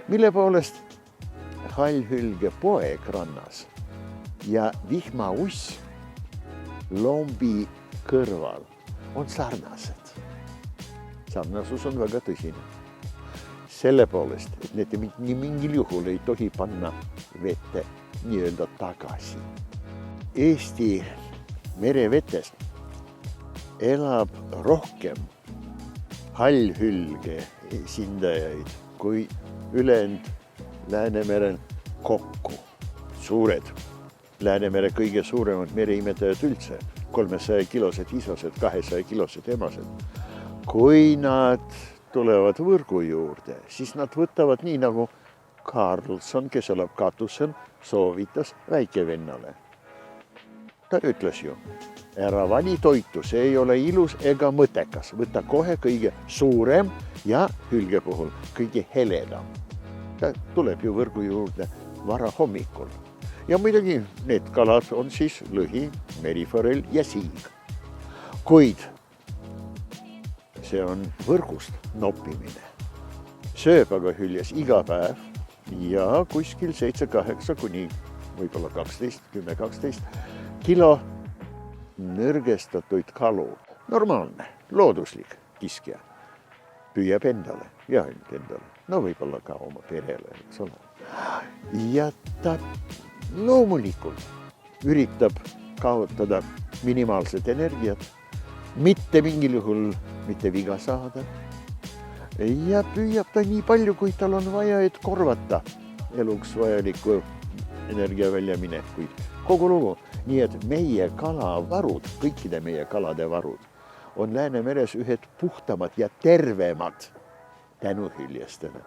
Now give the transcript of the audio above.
Mille poolest hallhülge poeg rannas ja vihmauss lombi kõrval on sarnased. Sarnasus on väga tõsine. Selle poolest, et need nii mingil juhul ei tohi panna vette nii-öelda tagasi. Eesti merevetes elab rohkem hallhülge esindajaid kui ülejäänud Läänemerel kokku. Suured Läänemere kõige suuremad mereimetajad üldse, 300-kilosed isosed, 200-kilosed emased. Kui nad tulevad võrgu juurde, siis nad võtavad nii nagu Carlson, kes elab katusel, soovitas väikevennale. Ta ütles ju, ära vali toitu, see ei ole ilus ega mõttekas. Võta kohe kõige suurem ja hülge puhul kõige heledam. Ta tuleb ju võrgu juurde vara hommikul. Ja muidugi need kalad on siis lõhi, meriforell ja siig. Kuid see on võrgust noppimine. Sööb aga hüljes iga päev ja kuskil 7-8 kuni võib-olla 10-12 kilo nõrgestatuid kalu. Normaalne, looduslik kiskja. Püüab endale ja ainult endale. No võib-olla ka oma perele, eks ole. Ja ta loomulikult üritab kaotada minimaalset energiat, mitte mingil juhul mitte viga saada. Ja püüab ta nii palju, kui tal on vaja, et korvata eluks vajaliku energia väljaminekuid. Kogu lugu. Nii et meie kalavarud, kõikide meie kalade varud on Läänemeres ühed puhtamad ja tervemad tänu hüljestele.